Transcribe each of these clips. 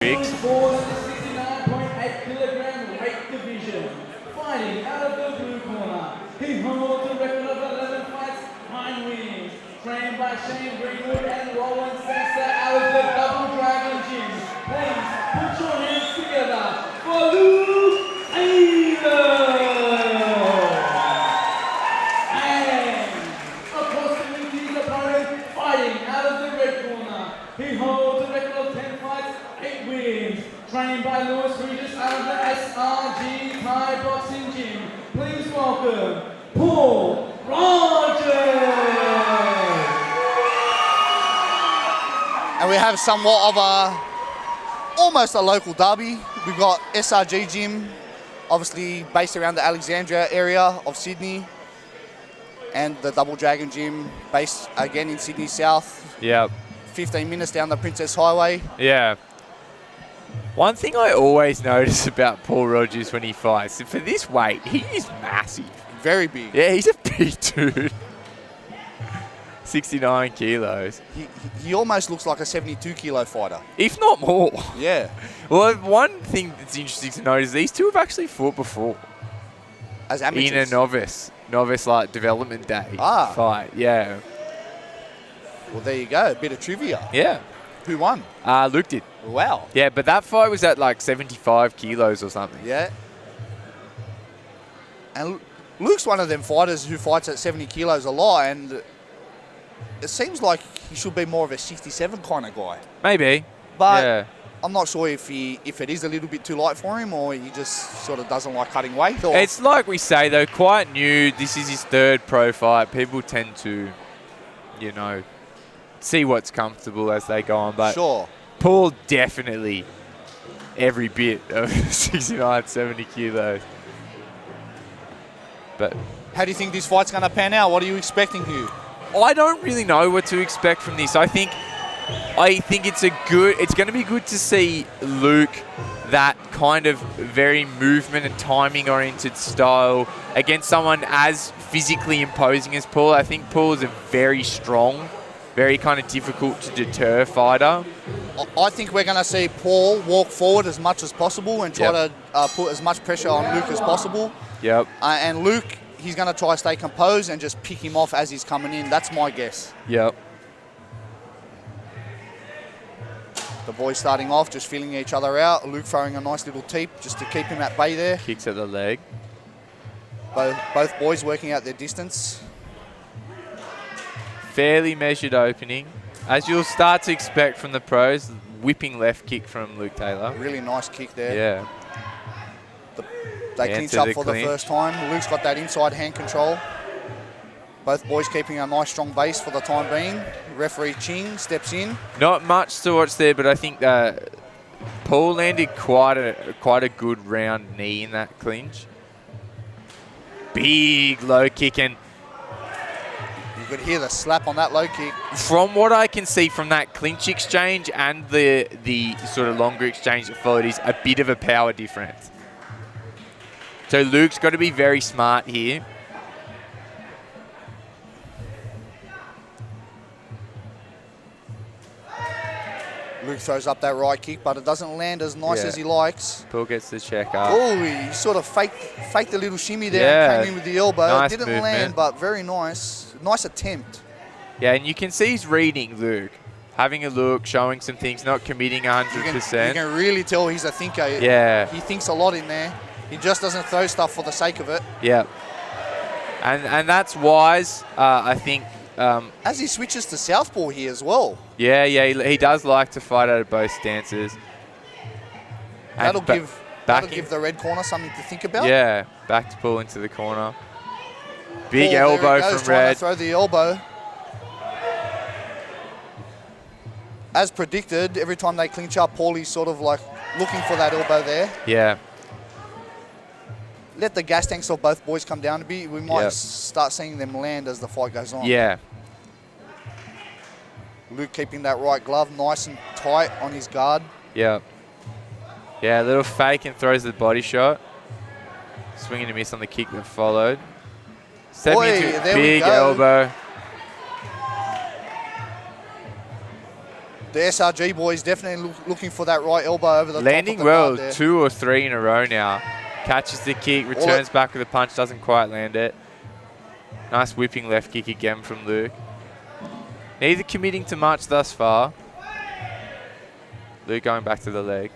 Biggs. For the 69.8 kilogram weight division, fighting out of the blue corner, he holds a record of 11 fights, 9 wins. Trained by Shane Greenwood and Roland Spencer out of the Double Dragon Gym. Please put your hands together for Luke Taylor. And across the ring, his opponent, fighting out of the red corner, he holds a record of 10 fights, 8 wins. Trained by Lewis Regis out of the SRG Thai Boxing Gym. Please welcome Paul Rogers. And we have somewhat of almost a local derby. We've got SRG Gym, obviously based around the Alexandria area of Sydney, and the Double Dragon Gym, based again in Sydney South. Yeah. 15 minutes down the Princess Highway. Yeah. One thing I always notice about Paul Rogers when he fights, for this weight, he is massive. Very big. Yeah, he's a big dude. 69 kilos. He almost looks like a 72 kilo fighter. If not more. Yeah. Well, one thing that's interesting to note is these two have actually fought before. As amateurs. In a novice like development day fight. Yeah. Well, there you go. A bit of trivia. Yeah. Who won? Luke did. Wow. Yeah, but that fight was at like 75 kilos or something. Yeah. And Luke's one of them fighters who fights at 70 kilos a lot, and it seems like he should be more of a 67 kind of guy. Maybe. But yeah. I'm not sure if it is a little bit too light for him, or he just sort of doesn't like cutting weight. Or It's like we say, though, quite new. This is his third pro fight. People tend to, see what's comfortable as they go on. But sure. Paul definitely every bit of 69, 70 kilos. But how do you think this fight's going to pan out? What are you expecting here? I don't really know what to expect from this. I think it's going to be good to see Luke, that kind of very movement and timing oriented style, against someone as physically imposing as Paul. I think Paul is a very strong, very kind of difficult to deter fighter. I think we're going to see Paul walk forward as much as possible and try to put as much pressure on Luke as possible. Yep. And Luke, he's going to try to stay composed and just pick him off as he's coming in. That's my guess. Yep. The boys starting off, just feeling each other out. Luke throwing a nice little teep just to keep him at bay there. Kicks at the leg. Both boys working out their distance. Fairly measured opening. As you'll start to expect from the pros, whipping left kick from Luke Taylor. Really nice kick there. Yeah. They clinch up for the first time. Luke's got that inside hand control. Both boys keeping a nice strong base for the time being. Referee Ching steps in. Not much to watch there, but I think Paul landed quite a good round knee in that clinch. Big low kick, and you could hear the slap on that low kick. From what I can see from that clinch exchange and the sort of longer exchange that followed, is a bit of a power difference. So Luke's got to be very smart here. Luke throws up that right kick, but it doesn't land as nice as he likes. Paul gets the check up. Oh, he sort of faked a little shimmy there and came in with the elbow. Nice It didn't movement. land, but very nice. Nice attempt. Yeah, and you can see he's reading Luke. Having a look, showing some things, not committing 100%. You can really tell he's a thinker. Yeah. He thinks a lot in there. He just doesn't throw stuff for the sake of it. Yeah. And that's wise, I think. As he switches to southpaw here as well. Yeah, he does like to fight out of both stances. That'll give the red corner something to think about. Yeah, back to pull into the corner. Big Paul, elbow there he goes, from trying Red. to throw the elbow. As predicted, every time they clinch up, Paulie's sort of like looking for that elbow there. Yeah. Let the gas tanks of both boys come down a bit. We might start seeing them land as the fight goes on. Yeah. Luke keeping that right glove nice and tight on his guard. Yeah. Yeah, a little fake and throws the body shot. Swinging a miss on the kick that followed. Boy, into there we big go. elbow. The SRG boys definitely looking for that right elbow over the Landing top of the well, guard there. 2 or 3 in a row now. Catches the kick, returns back with a punch, doesn't quite land it. Nice whipping left kick again from Luke. Neither committing to much thus far. Luke going back to the leg.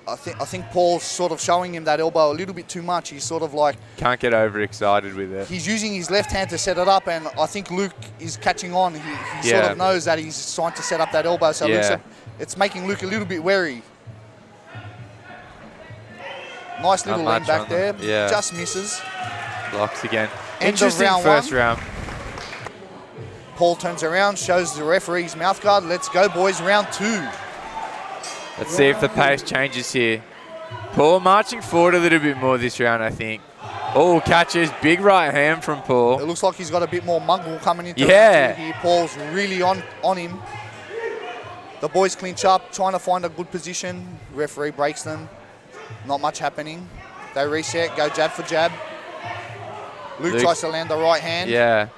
I think Paul's sort of showing him that elbow a little bit too much. He's sort of like... Can't get overexcited with it. He's using his left hand to set it up, and I think Luke is catching on. He sort of knows that he's trying to set up that elbow, so it's making Luke a little bit wary. Nice little lean back there. Yeah. Just misses. Blocks again. End of Interesting round first one. round. Paul turns around, shows the referee's mouth guard. Let's go, boys. Round 2. Let's see if the pace changes here. Paul marching forward a little bit more this round, I think. Oh, catches. Big right hand from Paul. It looks like he's got a bit more muggle coming into Yeah. here. Paul's really on him. The boys clinch up, trying to find a good position. Referee breaks them. Not much happening. They reset, go jab for jab. Luke tries to land the right hand. Yeah.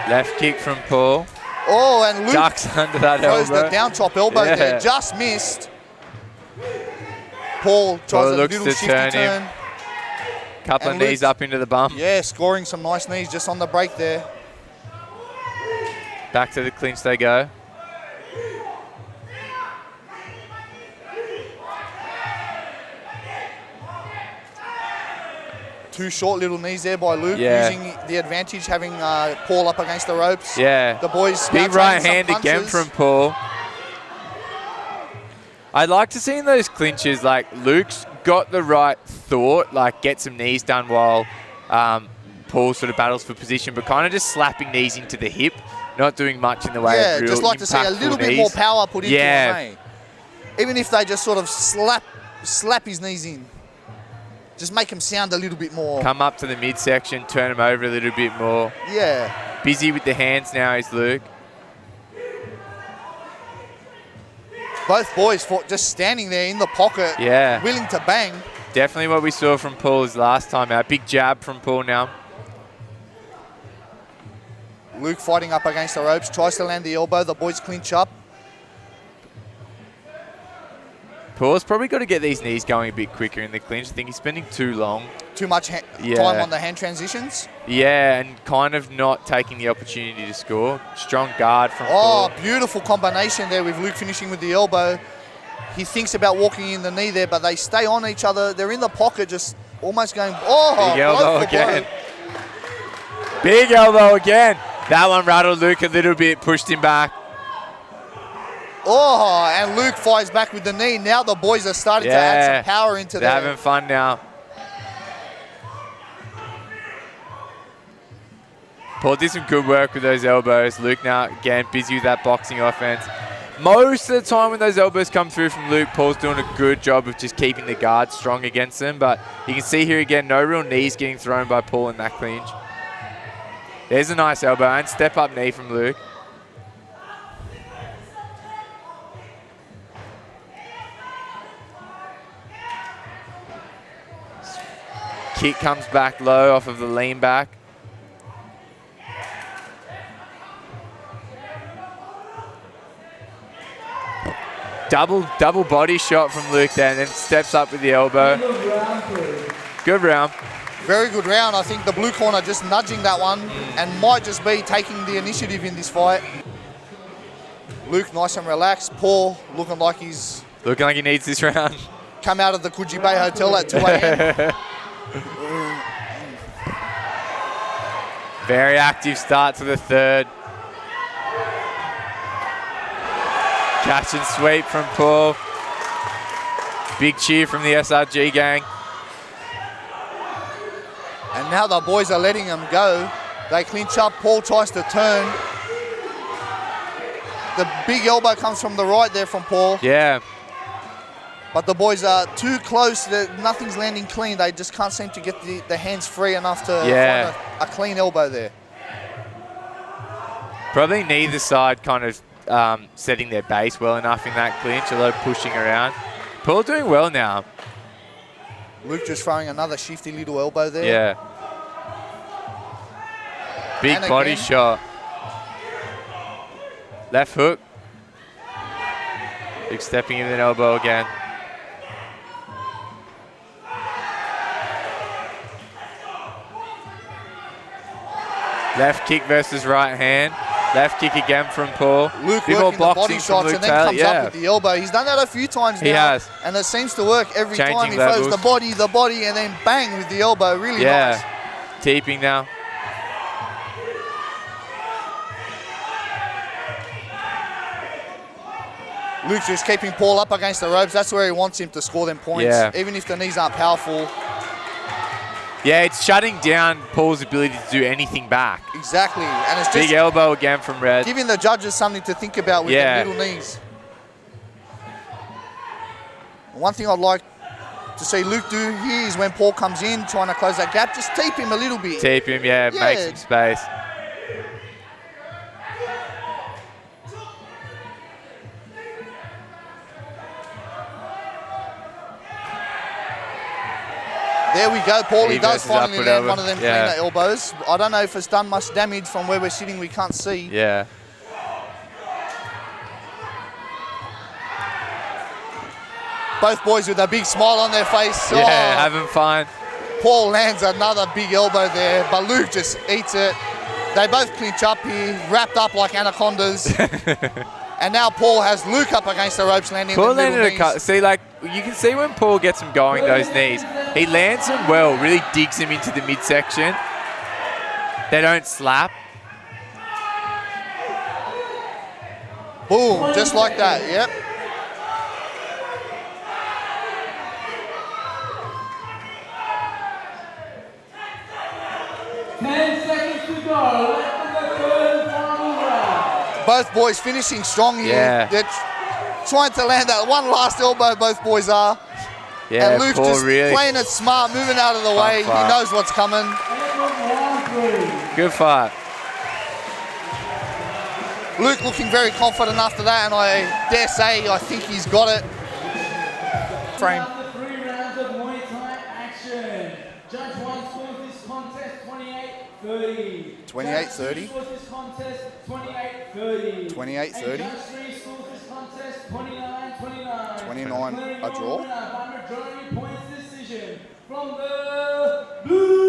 Left kick from Paul. Oh, and Luke Ducks under that throws elbow. the down chop elbow there. Just missed. Paul tries a little shifty turn. Couple of knees up into the bum. Yeah, scoring some nice knees just on the break there. Back to the clinch they go. Two short little knees there by Luke, Yeah. using the advantage, having Paul up against the ropes. Yeah. The boys Big now right trading some hand again punches. from Paul. I'd like to see in those clinches, like Luke's got the right thought, like get some knees done while Paul sort of battles for position, but kind of just slapping knees into the hip, not doing much in the way of real just like to see a little bit more power put into him, eh? Even if they just sort of slap his knees in. Just make him sound a little bit more. Come up to the midsection, turn him over a little bit more. Yeah. Busy with the hands now is Luke. Both boys just standing there in the pocket, willing to bang. Definitely what we saw from Paul his last time out. Big jab from Paul now. Luke fighting up against the ropes, tries to land the elbow. The boys clinch up. Paul's probably got to get these knees going a bit quicker in the clinch. I think he's spending too long. Too much time on the hand transitions. Yeah, and kind of not taking the opportunity to score. Strong guard from Paul. Oh, beautiful combination there with Luke finishing with the elbow. He thinks about walking in the knee there, but they stay on each other. They're in the pocket, just almost going, Big elbow again. Big elbow again. That one rattled Luke a little bit, pushed him back. Oh, and Luke fires back with the knee. Now the boys are starting to add some power into They're having fun now. Paul did some good work with those elbows. Luke now, again, busy with that boxing offense. Most of the time when those elbows come through from Luke, Paul's doing a good job of just keeping the guard strong against them. But you can see here again, no real knees getting thrown by Paul in that clinch. There's a nice elbow and step-up knee from Luke. Kick comes back low off of the lean back. Double body shot from Luke there, and then steps up with the elbow. Good round. Very good round. I think the blue corner just nudging that one and might just be taking the initiative in this fight. Luke nice and relaxed. Paul looking like he's... Looking like he needs this round. Come out of the Coogee Bay Hotel at 2 a.m. Very active start to the third. Catch and sweep from Paul. Big cheer from the SRG gang. And now the boys are letting him go. They clinch up. Paul tries to turn. The big elbow comes from the right there from Paul. Yeah. But the boys are too close. Nothing's landing clean. They just can't seem to get the hands free enough to find a clean elbow there. Probably neither side kind of setting their base well enough in that clinch. A lot of pushing around. Paul doing well now. Luke just throwing another shifty little elbow there. Yeah. Big body shot. Left hook. Luke stepping in with an elbow again. Left kick versus right hand. Left kick again from Paul. Luke Bit more working the body boxing from shots Luke and then Taylor. comes up with the elbow. He's done that a few times now. He has. And it seems to work every Changing time. He levels. throws the body, and then bang with the elbow. Really nice. Teeping now. Luke's just keeping Paul up against the ropes. That's where he wants him to score them points. Yeah. Even if the knees aren't powerful. Yeah, it's shutting down Paul's ability to do anything back. Exactly. And it's Big just elbow again from Red. giving the judges something to think about with the little knees. One thing I'd like to see Luke do here is when Paul comes in, trying to close that gap, just tape him a little bit. Tape him, make some space. There we go, Paulie He does versus finally upward land elbow. one of them cleaner elbows. I don't know if it's done much damage from where we're sitting, we can't see. Yeah. Both boys with a big smile on their face. Yeah, having fun. Paul lands another big elbow there, but Luke just eats it. They both clinch up here, wrapped up like anacondas. And now Paul has Luke up against the ropes, landing Paul the middle landed a knees. cut. See, like, you can see when Paul gets him going, those knees. He lands them well, really digs him into the midsection. They don't slap. Boom, just like that, yep. Both boys finishing strong here. Yeah. They're trying to land that one last elbow, both boys are. Yeah, And Luke's Paul just really playing it smart, moving out of the way. fight. He knows what's coming. Good fight. Luke looking very confident after that, and I dare say I think he's got it. Frame. After 3 rounds of Muay Thai action, Judge 1 scores this contest 28-30. 28-30. Scores this contest 28-30. 28-30. Judge 3 scores this contest 29-29. 29 a draw. By majority points decision from the blue